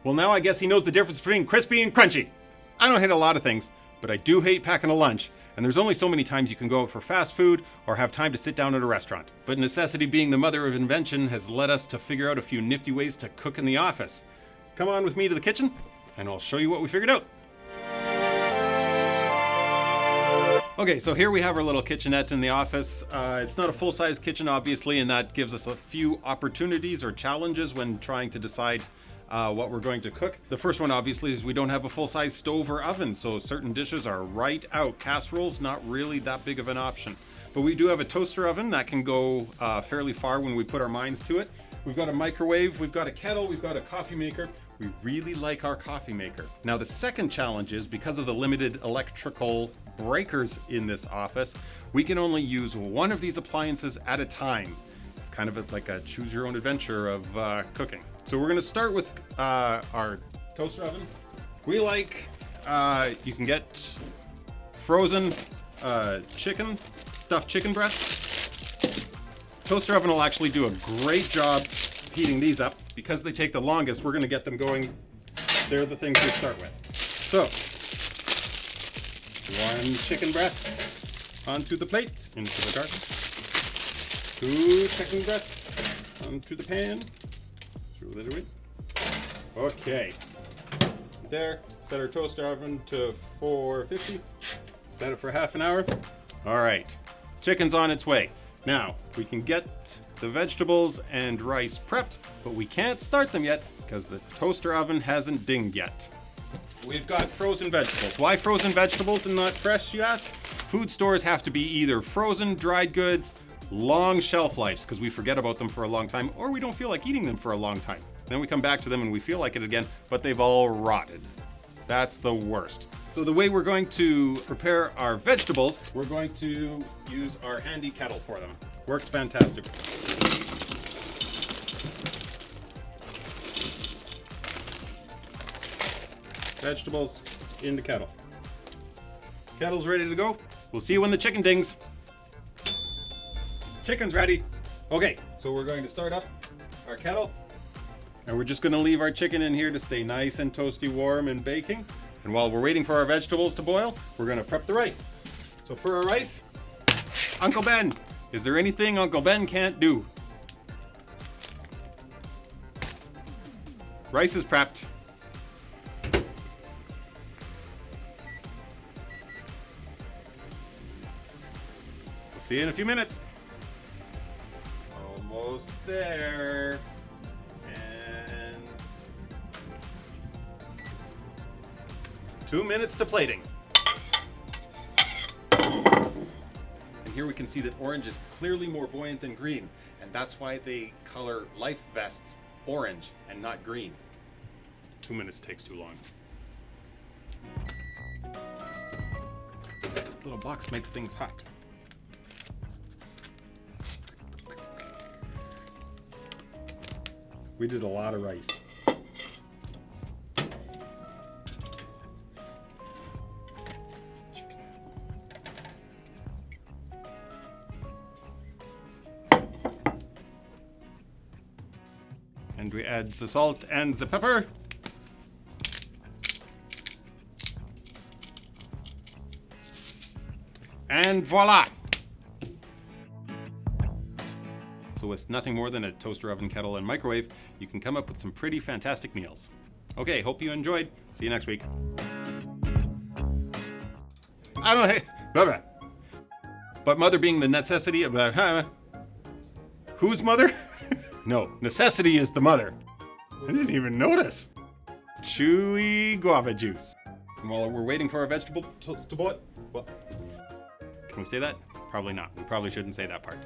Well, now I guess he knows the difference between crispy and crunchy. I don't hate a lot of things, but I do hate packing a lunch, and there's only so many times you can go out for fast food or have time to sit down at a restaurant. But necessity being the mother of invention has led us to figure out a few nifty ways to cook in the office. Come on with me to the kitchen, and I'll show you what we figured out. Okay, so here we have our little kitchenette in the office. It's not a full-size kitchen, obviously, and that gives us a few opportunities or challenges when trying to decide what we're going to cook. The first one, obviously, is we don't have a full-size stove or oven, so certain dishes are right out. Casseroles, not really that big of an option. But we do have a toaster oven that can go fairly far when we put our minds to it. We've got a microwave, we've got a kettle, we've got a coffee maker. We really like our coffee maker. Now, the second challenge is because of the limited electrical breakers in this office, we can only use one of these appliances at a time. It's kind of like a choose your own adventure of cooking. So we're gonna start with our toaster oven. We like, you can get frozen chicken, stuffed chicken breasts. Toaster oven will actually do a great job heating these up. Because they take the longest, we're gonna get them going. They're the things we start with. So, one chicken breast onto the plate, into the garden. Two chicken breasts onto the pan. Throw that away. Okay. There, set our toaster oven to 450. Set it for half an hour. All right, chicken's on its way. Now, we can get the vegetables and rice prepped, but we can't start them yet because the toaster oven hasn't dinged yet. We've got frozen vegetables. Why frozen vegetables and not fresh, you ask? Food stores have to be either frozen, dried goods, long shelf lives, because we forget about them for a long time, or we don't feel like eating them for a long time. Then we come back to them and we feel like it again, but they've all rotted. That's the worst. So the way we're going to prepare our vegetables, we're going to use our handy kettle for them. Works fantastic. Vegetables in the kettle. Kettle's ready to go. We'll see you when the chicken dings. Chicken's ready. Okay, so we're going to start up our kettle, and we're just going to leave our chicken in here to stay nice and toasty, warm, and baking. And while we're waiting for our vegetables to boil, we're going to prep the rice. So for our rice, Uncle Ben, is there anything Uncle Ben can't do? Rice is prepped. We'll see you in a few minutes. Almost there. And 2 minutes to plating. And here we can see that orange is clearly more buoyant than green, and that's why they color life vests orange and not green. 2 minutes takes too long. This little box makes things hot. We did a lot of rice. And we add the salt and the pepper. And voila! So with nothing more than a toaster oven, kettle, and microwave, you can come up with some pretty fantastic meals. Okay, hope you enjoyed. See you next week. I don't know, blah, blah. But mother being the necessity of, whose mother? No, necessity is the mother. I didn't even notice. Chewy guava juice. And while we're waiting for our vegetable to boil, well, can we say that? Probably not. We probably shouldn't say that part.